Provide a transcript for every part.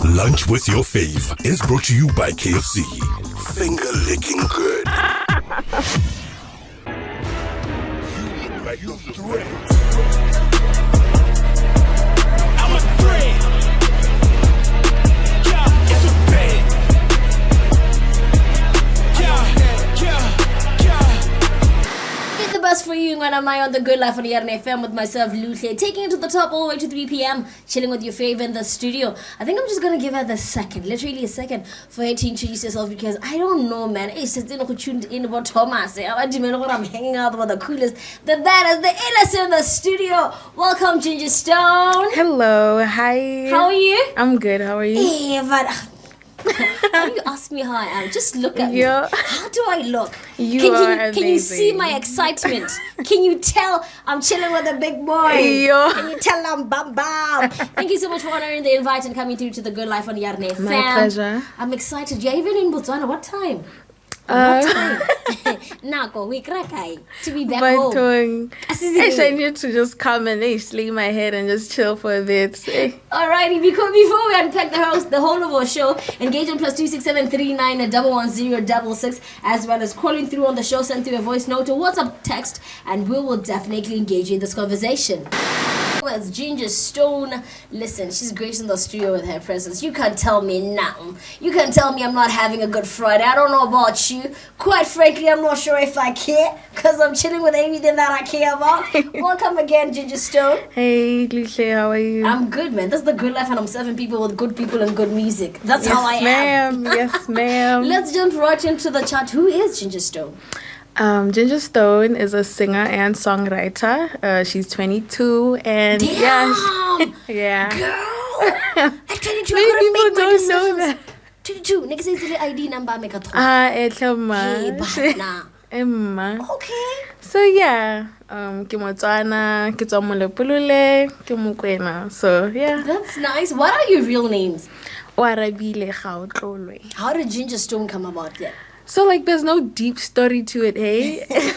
Lunch with your fave is brought to you by KFC. Finger licking good. You look like a threat. I'm a threat. Yeah, it's a threat. The best for you when I'm on the Good Life on Yarona FM with myself, Luhle, taking it to the top all the way to 3 p.m, chilling with your fave in the studio. I think I'm just going to give her the second, literally a second, for her to introduce herself because I don't know, man. It's just tuned in about Thomas. I'm hanging out with the coolest, the baddest, the illest in the studio. Welcome, Jinger Stone. Hello, hi. How are you? I'm good, how are you? Hey, but how do you ask me how I am? Just look at me. How do I look? Can you see my excitement? Can you tell I'm chilling with a big boy? Can you tell I'm bam bam? Thank you so much for honoring the invite and coming through to the Good Life on Yarona FM. My pleasure. I'm excited. You're even in Botswana. What time? Nako, we crack to be back home. I need to just come and lay my head and just chill for a bit. Alrighty, before we unpack the whole of our show, engage on +267 39 110 𝗪𝗂𝗃, as well as calling through on the show, send through a voice note or WhatsApp text, and we will definitely engage you in this conversation. With Jinger Stone. Listen, she's gracing the studio with her presence. You can't tell me nothing. You can't tell me I'm not having a good Friday. I don't know about you. Quite frankly, I'm not sure if I care because I'm chilling with everything that I care about. Welcome again, Jinger Stone. Hey, Luhle, how are you? I'm good, man. That's the Good Life, and I'm serving people with good people and good music. That's how I am. Yes, ma'am. Let's jump right into the chat. Who is Jinger Stone? Jinger Stone is a singer and songwriter. She's 22 and Damn! yeah. Girl! At 22, Many I couldn't people make my don't decisions. know that. 22. Next is the ID number. Make a 𝗕𝗃𝗲𝗀. Okay. So yeah, ke Motswana, ke tswa Molepolole, ke Mokwena. So yeah. That's nice. What are your real names? 𝗪𝗶𝘁𝗀𝗃𝗲𝗀. How did Jinger Stone come about that? So there's no deep story to it, hey? There's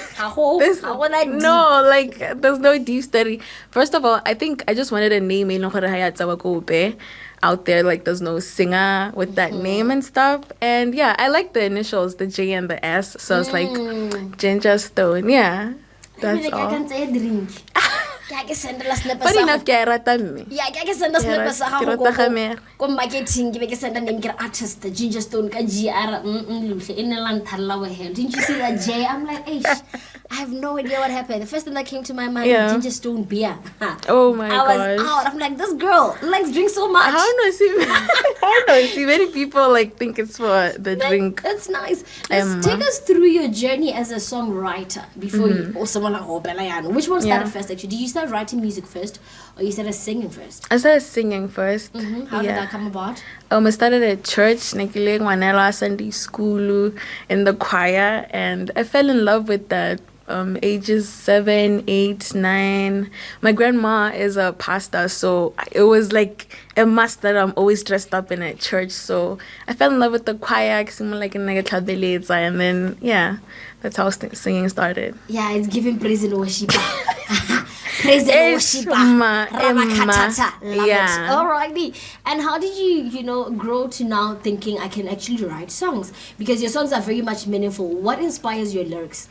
no deep story. First of all, I think I just wanted a name out there. Like there's no singer with that name and stuff. And yeah, I like the initials, the J and the S. So it's like Jinger Stone. Yeah, that's all. But enough, ke rata mme. Yeah, I can send a snapper go marketing, give a send a name artist, the Jinger Stone, Luhle, in the land Talawa hair. Didn't you see that J? I'm like, I have no idea what happened. The first thing that came to my mind was Jinger Stone beer. Oh my god. I was out. I'm like, this girl likes drink so much. How do I see many people think it's for the drink. That's nice. Let's take us through your journey as a songwriter before you or someone like which one started first actually? Did you start writing music first or you started singing first? I started singing first. How did that come about? I started at church, Sunday school, in the choir, and I fell in love with that. Ages 7, 8, 9. My grandma is a pastor, so it was like a must that I'm always dressed up in at church. So I fell in love with the choir, 𝗕𝗃𝗲𝗀𝗃, and then yeah, that's how singing started. Yeah, it's giving praise and worship. Praise and worship. Yeah. Alrighty. And how did you grow to now thinking I can actually write songs? Because your songs are very much meaningful. What inspires your lyrics?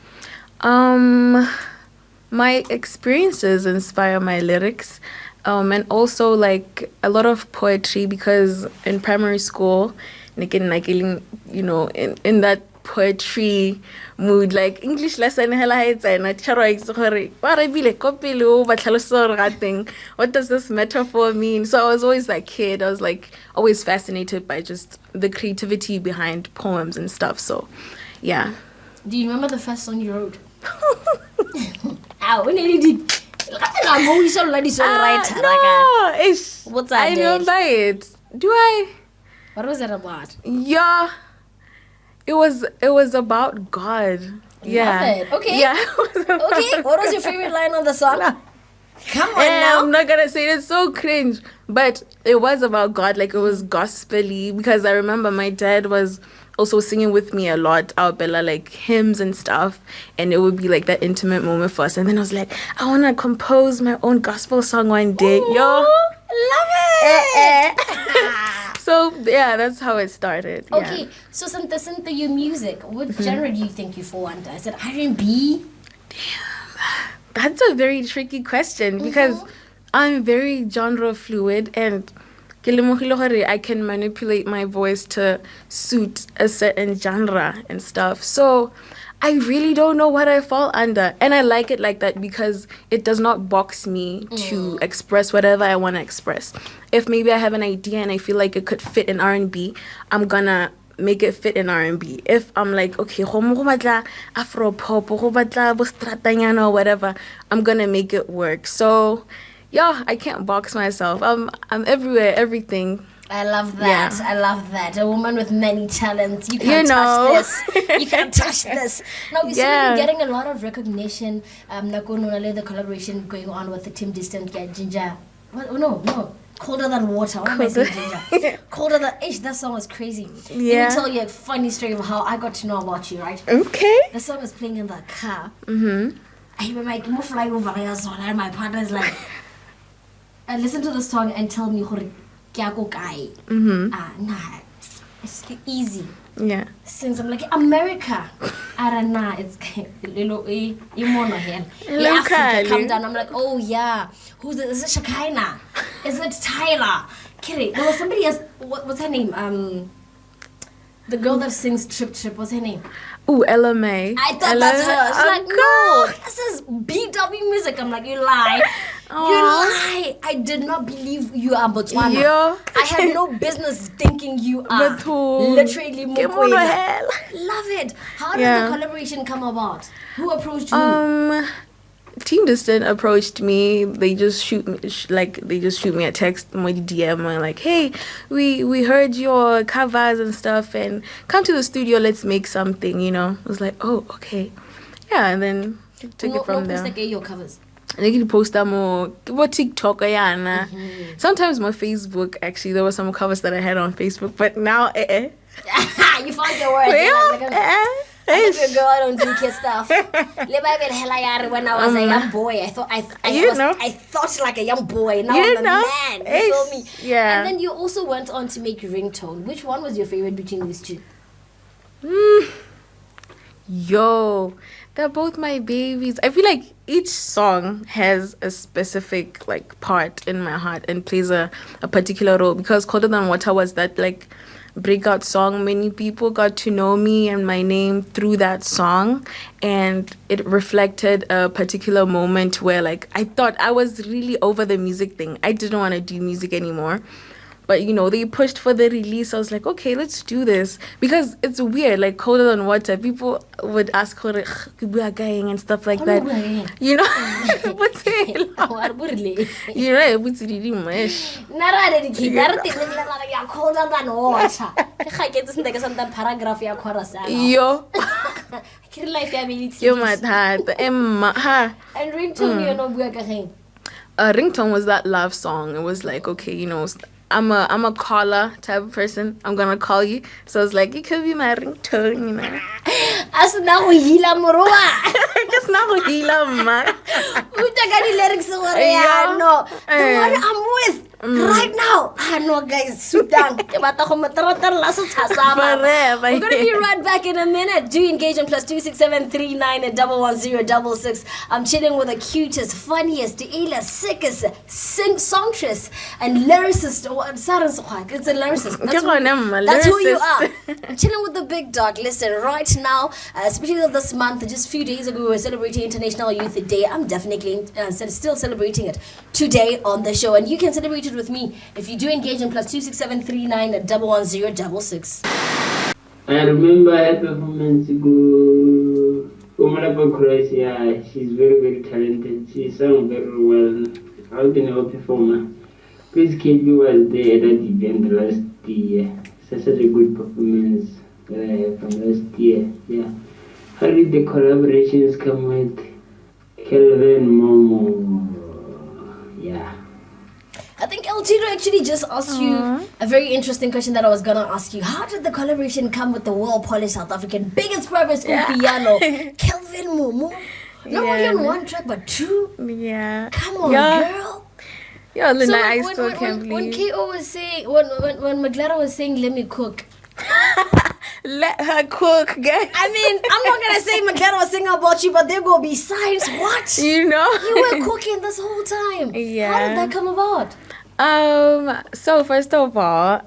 My experiences inspire my lyrics, and also a lot of poetry, because in primary school, in that poetry mood, English lesson, what does this metaphor mean? So I was always that kid. I was always fascinated by just the creativity behind poems and stuff. So yeah. Do you remember the first song you wrote? No, I remember it. Do I? What was it about? Yeah, it was about God. Yeah. Love it. Okay. Yeah. Okay. What was your favorite line on the song? Come on now. I'm not gonna say it. It's so cringe, but it was about God. It was gospel-y, because I remember my dad was also singing with me a lot, 𝗪𝗶𝘁𝗵, hymns and stuff, and it would be that intimate moment for us. And then I was like, I want to compose my own gospel song one day. Ooh, love it. So yeah, that's how it started. Yeah. Okay, so since your music, what genre do you think you fall under? Is it R&B? That's a very tricky question because I'm very genre fluid and I can manipulate my voice to suit a certain genre and stuff. So I really don't know what I fall under. And I like it like that because it does not box me to express whatever I want to express. If maybe I have an idea and I feel like it could fit in R&B, I'm gonna make it fit in R&B. If I'm like, okay, go batla Afro pop, go batla bostratanyana or whatever, I'm gonna make it work. So yeah, I can't box myself. I'm everywhere, everything. I love that. Yeah. I love that. A woman with many talents. You can't touch this. You can't touch this. Now, we're certainly getting a lot of recognition. The collaboration going on with the Team Distant guy, Jinger. No. Colder Than Water. What am I saying, Jinger? Colder Than... that song was crazy. Yeah. Let me tell you a funny story of how I got to know about you, right? Okay. The song was playing in the car. I remember I move flying over there, and my partner's like, listen to the song and tell me 𝗕𝗃𝗃𝗀𝗃𝗃. Nah, it's easy. Yeah. Since I'm like, America, nah, it's Africa, come down. I'm like, oh yeah, who's it? Is it Shekinah? Is it Tyler? Kidding. There was somebody else. What's her name? The girl that sings Trip. What's her name? Ooh, 𝗕𝗃𝗁𝗲. I thought that's her. She's like, no, this is BW music. I'm like, you lie. You lie. I did not believe you are Botswana. Yeah. I had no business thinking you are literally Mokwena. Love it. How did the collaboration come about? Who approached you? Team Distant approached me. They just shoot me a text, my DM, and like, hey, we heard your covers and stuff, and come to the studio. Let's make something. I was like, oh, okay, yeah, and then took it from there. Like your covers. They can post them more TikTok, sometimes my Facebook. Actually, there were some covers that I had on Facebook, but now, you found your word. I'm a girl, I don't do kid stuff. When I was a young boy, I thought like a young boy. Now I'm a man. You feel me? Yeah. And then you also went on to make Ringtone. Which one was your favorite between these two? Yo, they're both my babies. I feel like each song has a specific part in my heart and plays a particular role, because Colder Than Water was that breakout song. Many people got to know me and my name through that song, and it reflected a particular moment where I thought I was really over the music thing. I didn't want to do music anymore, but they pushed for the release. I was like, okay, let's do this, because it's weird. Colder Than Water, people would ask her and stuff like that. What's it? It's really much. Yo. Yo, my dad. And Ringtone, Ringtone was that love song. It was like, okay, I'm a caller type of person. I'm gonna call you. So it's like, you could be my ringtone, As na go hila moroa. Just na go hila ma. Uta ka di lyrics no. The one I'm with right now. No guys, sutang. We're gonna be right back in a minute. Do engage on +26739 and 11066. I'm chilling with the cutest, funniest, sickest songstress and lyricist. It's a lyricist. That's who you are. I'm chilling with the big dog. Listen, right now, especially this month, just a few days ago, we were celebrating International Youth Day. I'm definitely still celebrating it today on the show, and you can celebrate it with me if you do engage in +26739 and 11066. I remember a performance ago. Croatia. She's very, very talented. She sang very well. How can I performer? 𝗕𝗃𝗁𝘂𝗵 was there at that event last year. Such a good performance that I have from last year. Yeah. How did the collaborations come with 𝗕𝗽𝟰𝗵? Yeah. I think 𝗕𝗃𝗁𝘂 actually just asked you a very interesting question that I was gonna ask you. How did the collaboration come with the world polished South African biggest private school piano, 𝗕𝗃𝗁𝘂𝗵? Not only on one track but two. Yeah. Come on, girl. Yeah, Lena, So I when, still when, can't when, when believe. KO was saying, when 𝗪𝗏𝘁 was saying, let me cook. Let her cook, guys. I mean, I'm not gonna say 𝗪𝗏𝘁 was singing about you, but there gonna be signs. What? You know? You were cooking this whole time. Yeah. How did that come about? So first of all,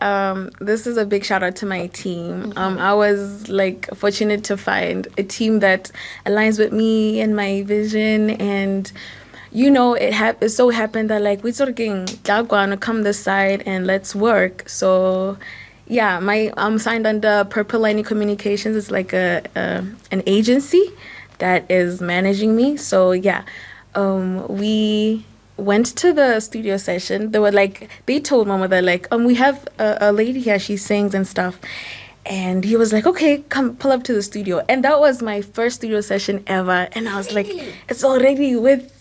this is a big shout out to my team. I was like fortunate to find a team that aligns with me and my vision, and you know, it so happened that like we sort of gonna come this side and let's work. So yeah, I'm signed under 𝗵𝗫 Communications. It's like an agency that is managing me. So yeah, we went to the studio session. They told Mama that like, we have a lady here, she sings and stuff. And he was like, okay, come pull up to the studio. And that was my first studio session ever. And I was like, it's already with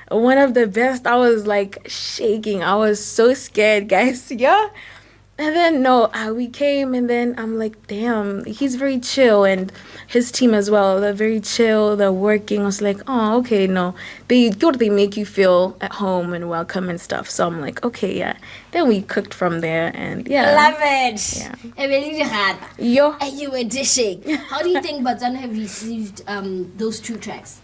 one of the best. I was like shaking. I was so scared, guys. Yeah. And then we came, and then I'm like, damn, he's very chill, and his team as well. They're very chill. They're working. I was like, oh, okay, no, they make you feel at home and welcome and stuff. So I'm like, okay, yeah. Then we cooked from there, and yeah, Love it. Yeah. Yo. And you were dishing. How do you think Botswana have received those 2 tracks?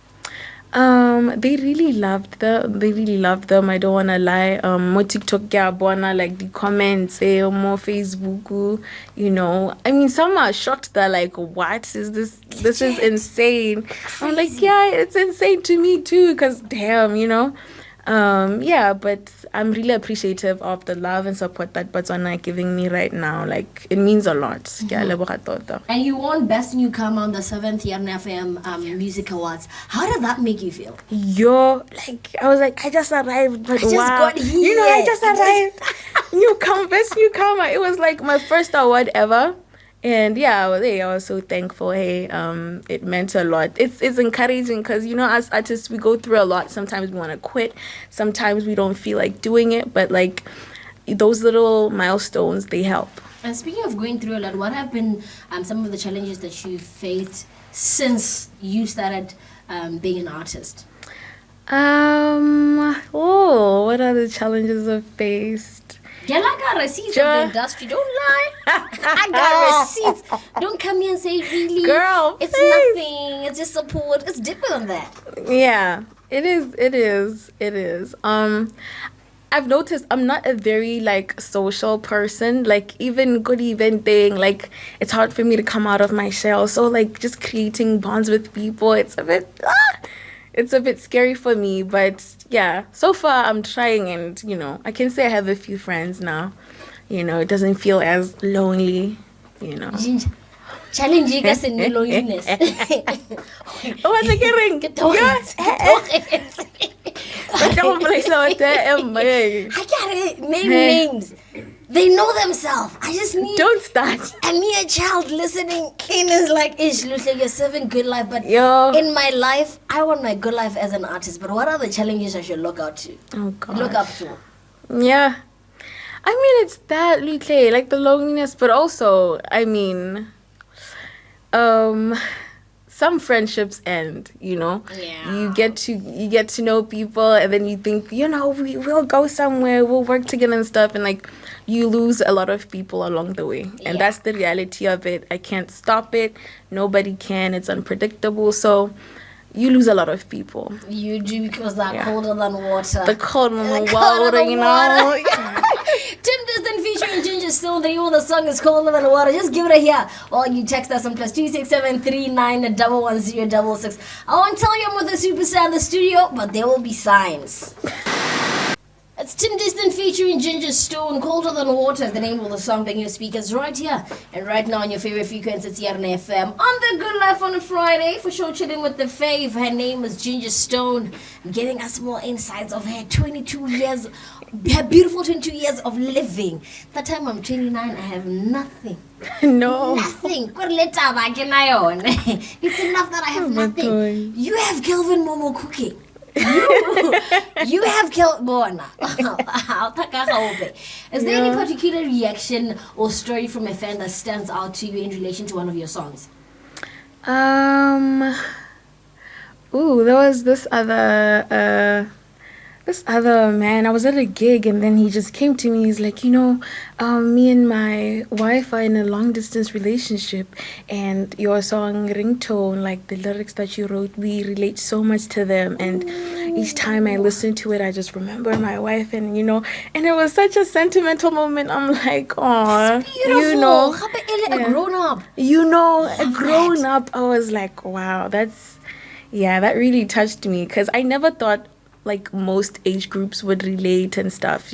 They really loved them. I don't wanna lie. More TikTok like the comments, more Facebook, you know. I mean, some are shocked. They're like, what is this? This is insane. Crazy. I'm like, yeah, it's insane to me too, because damn, you know. Yeah, but I'm really appreciative of the love and support that Botswana are giving me right now. Like, it means a lot. And you won Best Newcomer on the 7th Yarona FM Music Awards. How did that make you feel? Yo, like, I was like, I just arrived, but I just got here. You know, I just arrived. Best newcomer. It was like my first award ever. And yeah, I was so thankful. Hey, it meant a lot. It's encouraging because, you know, as artists, we go through a lot. Sometimes we want to quit. Sometimes we don't feel like doing it. But like those little milestones, they help. And speaking of going through a lot, what have been some of the challenges that you've faced since you started being an artist? What are the challenges I've faced? Yeah, I got receipts of the industry. Don't lie. I got receipts. Don't come here and say, really, girl, it's please. nothing. It's just support. It's deeper than that. Yeah, it is. I've noticed I'm not a very like social person. Like even good event thing, like it's hard for me to come out of my shell. So like just creating bonds with people, it's a bit scary for me. But yeah, so far I'm trying, and you know, I can say I have a few friends now. You know, it doesn't feel as lonely, you know. Jinger, challenging us in loneliness. What's the ring? I can't name names. They know themselves. I just need. Don't start. And me, a child listening in is like, Luhle, you're serving good life, but Yo. In my life, I want my good life as an artist. But what are the challenges I should look out to? Oh God. Look up to. Yeah. I mean, it's that, Luhle, like the loneliness, but also, I mean, some friendships end, you know. Yeah. You get to know people, and then you think, you know, we'll go somewhere, we'll work together and stuff, and like you lose a lot of people along the way. And that's the reality of it. I can't stop it. Nobody can. It's unpredictable. So you lose a lot of people. You do, because they're colder than water. The cold than water, you know. Tim Distant featuring Jinger Stone. The name of the song is Colder Than Water. Just give it a hear. Or you text us on +267 39 110 𝗪𝗁. I won't tell you I'm with a superstar in the studio, but there will be signs. It's Tim Distant featuring Jinger Stone. Colder Than Water is the name of the song, being your speakers right here and right now on your favorite frequency. It's Yarona FM on the Good Life on a Friday. For sure, chilling with the fave. Her name is Jinger Stone, giving us more insights of her 22 years, her beautiful 22 years of living. That time I'm 29, I have nothing. No. Nothing. It's enough that I have nothing. You have Kelvin Momo cooking. You have killed Bona. Is there any particular reaction or story from a fan that stands out to you in relation to one of your songs? There was this other this other man, I was at a gig and then he just came to me. He's like, me and my wife are in a long distance relationship, and your song Ringtone, like the lyrics that you wrote, we relate so much to them. And each time I listen to it, I just remember my wife, and and it was such a sentimental moment. I'm like, oh, beautiful. A grown up. A grown up. I was like, wow, that really touched me, because I never thought like most age groups would relate and stuff,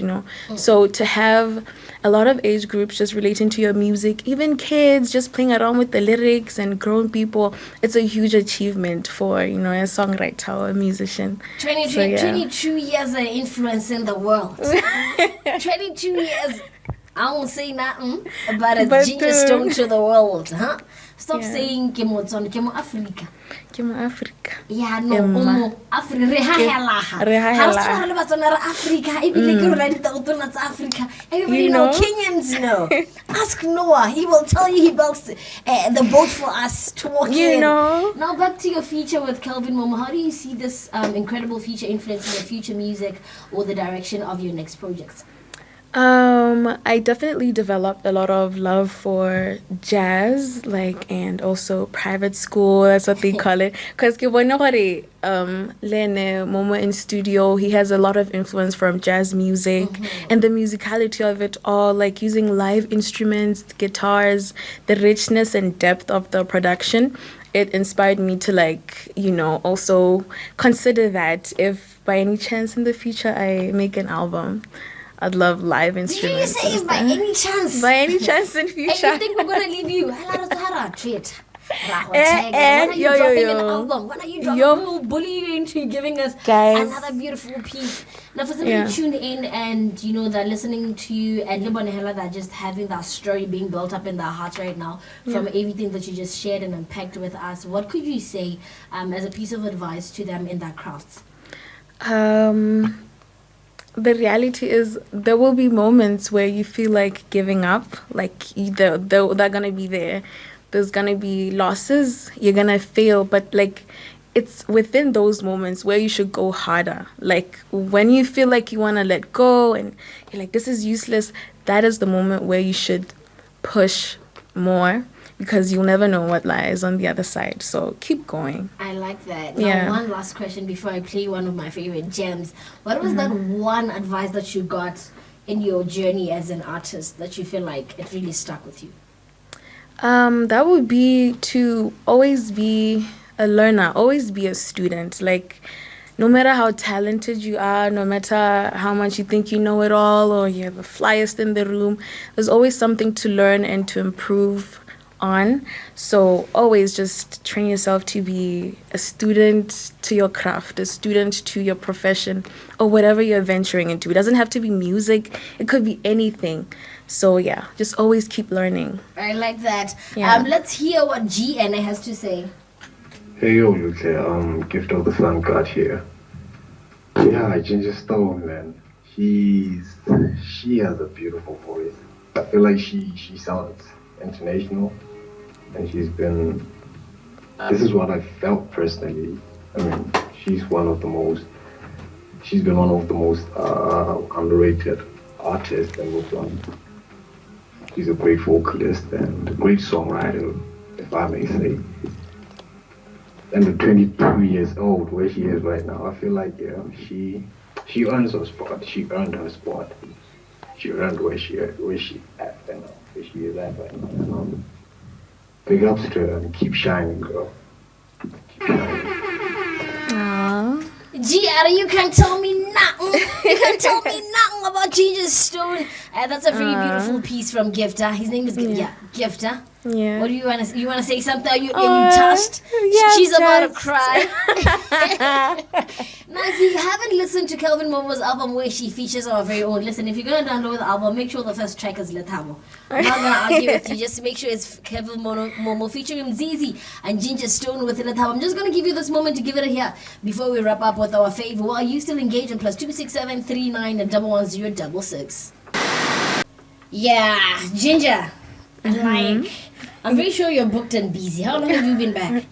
So to have a lot of age groups just relating to your music, even kids just playing around with the lyrics, and grown people, it's a huge achievement for, a songwriter or a musician. 22 years of influence in the world. 22 years. I won't say nothing, but it's Jinger Stone to the world, huh? Stop saying Kemo Africa. Kemo Africa. Yeah, no, Africa. Africa. Everybody know, Kenyans know. Ask Noah, he will tell you he built the boat for us to walk in. Now back to your feature with 𝗘𝗃𝗵𝗵. How do you see this incredible feature influencing your future music or the direction of your next projects? I definitely developed a lot of love for jazz, and also private school, that's what they call it. Because Lene Momo in studio, he has a lot of influence from jazz music, and the musicality of it all, like using live instruments, guitars, the richness and depth of the production. It inspired me to also consider that if by any chance in the future I make an album, I'd love live instruments. Did you say by any chance? By any chance in future. And you think we're going to leave you? Treat. When are you dropping an album? When are you dropping? We will bully you into giving us another beautiful piece. Now, for somebody tuned in and, they're listening to you and 𝗕𝗂 they're just having that story being built up in their hearts right now from everything that you just shared and unpacked with us, what could you say as a piece of advice to them in their crafts? The reality is there will be moments where you feel like giving up, they're going to be there. There's going to be losses, you're going to fail, but it's within those moments where you should go harder. When you feel like you want to let go and you're like, this is useless, that is the moment where you should push more, because you'll never know what lies on the other side. So keep going. I like that. Now, one last question before I play one of my favorite gems. What was that one advice that you got in your journey as an artist that you feel like it really stuck with you? That would be to always be a learner, always be a student. No matter how talented you are, no matter how much you think you know it all or you're the flyest in the room, there's always something to learn and to improve on. So always just train yourself to be a student to your craft, a student to your profession, or whatever you're venturing into. It doesn't have to be music, it could be anything. So just always keep learning. I like that. Let's hear what GN has to say. Hey yo, Luhle, 𝗕𝗃𝗀𝗃𝗀 God here. Yeah, Jinger Stone, man. She has a beautiful voice. I feel like she sounds international. And this is what I felt personally. I mean, she's been one of the most underrated artists in Botswana. She's a great vocalist and a great songwriter, if I may say. And at 22 years old, where she is right now, I feel like she earns her spot. She earned her spot. She earned where she at right now. Where she is at right now. Big ups to her and keep shining, girl. Keep shining. Aww. Giara, you can't tell me nothing. You can't tell me nothing about Jinger Stone. That's a very beautiful piece from 𝗕𝗃𝗀𝗃. His name is 𝗕𝗃𝗃𝗃. Yeah. What do you want to say? You want to say something? Are you touched? She's about to cry. Now, if you haven't listened to 𝗘𝗃𝗵𝗵's album where she features our very own, listen, if you're going to download the album, make sure the first track is 𝗕𝗃𝗵𝗵. I'm not going to argue with you. Just make sure it's 𝗘𝗃𝗵𝗵 featuring 𝗕𝗫 and Jinger Stone with 𝗕𝗃𝗵𝗵. I'm just going to give you this moment to give it a hear before we wrap up with our fave. Well, are you still engaged in +267 39 110 666? Yeah, Jinger. I'm very sure you're booked and busy. How long have you been back?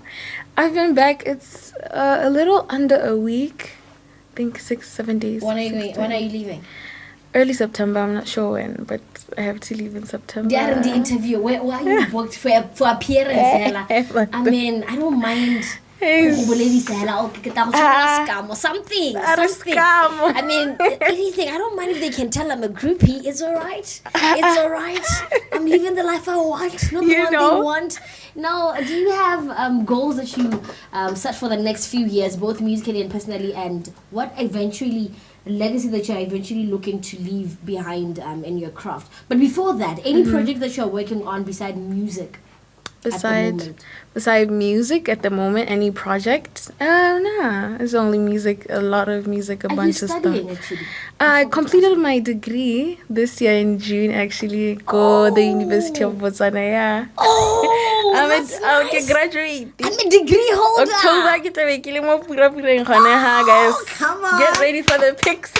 I've been back, it's a little under a week. think 6-7 days. When are you leaving? Early September. I'm not sure when, but I have to leave in September. They are in the interview. Where are you booked for appearance? I mean, I don't mind. Or something. I mean, anything. I don't mind if they can tell I'm a groupie. It's alright. It's alright. I'm living the life I want, not the one they want. Now, do you have goals that you set for the next few years, both musically and personally, and what eventually legacy that you're eventually looking to leave behind in your craft? But before that, any project that you're working on beside music? Beside music at the moment, any project? Nah, it's only music, a lot of music, a bunch of stuff. Actually? I completed my degree this year in June, actually. Go the University of Botswana, yeah. Oh, that's nice. I'll graduate. I'm a degree holder. Guys. Come on. Get ready for the pics.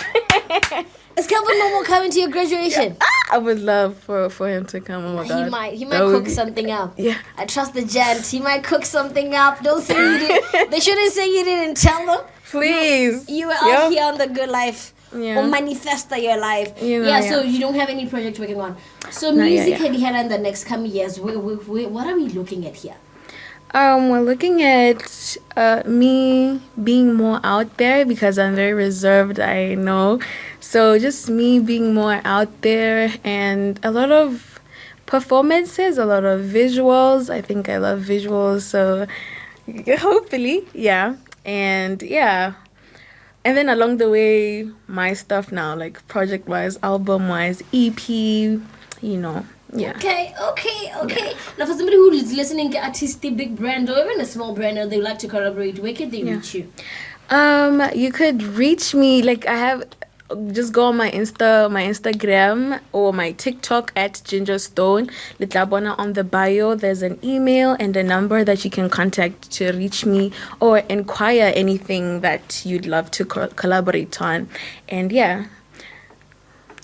Is Calvin Momo coming to your graduation? I would love for him to come. Oh my God. He might cook something up. Yeah. I trust the gent. He might cook something up. Don't say you didn't. They shouldn't say you didn't tell them. Please. You were out here on the good life. Yeah. Or manifesta your life. So you don't have any project working on. So Not music yet, yeah. in the next coming years. What are we looking at here? We're looking at me being more out there because I'm very reserved, I know. So just me being more out there and a lot of performances, a lot of visuals. I think I love visuals, so hopefully, yeah. And yeah. And then along the way, my stuff now, like project-wise, album-wise, EP, you know. Yeah. Okay. Now, for somebody who is listening to artistic big brand or even a small brand and they would like to collaborate, where can they reach you? You could reach me, like I have, just go on my Instagram or my TikTok at @GingerStone. Litlabona on the bio. There's an email and a number that you can contact to reach me or inquire anything that you'd love to collaborate on. And yeah.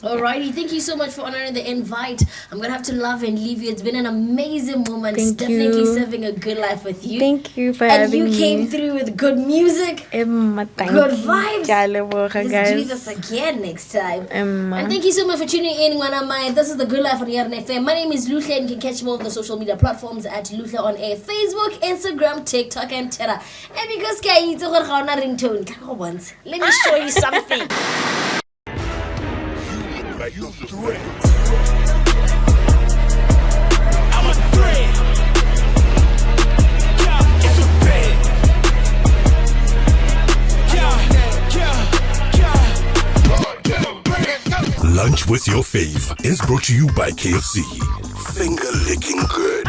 Alrighty, thank you so much for honoring the invite. I'm gonna have to love and leave you. It's been an amazing moment. Thank Definitely you. Serving a good life with you. Thank you for and having me. you came through with good music, good vibes. Let's do this again next time. And thank you so much for tuning in. This is the Good Life on Yarona FM. My name is Luhle, and you can catch me on the social media platforms at Luhle on Air, Facebook, Instagram, TikTok, and Twitter. And because ringtone, let me show you something. Like the threat. I'm a threat. Yeah, it's a threat. Lunch with your fave is brought to you by KFC. Finger licking good.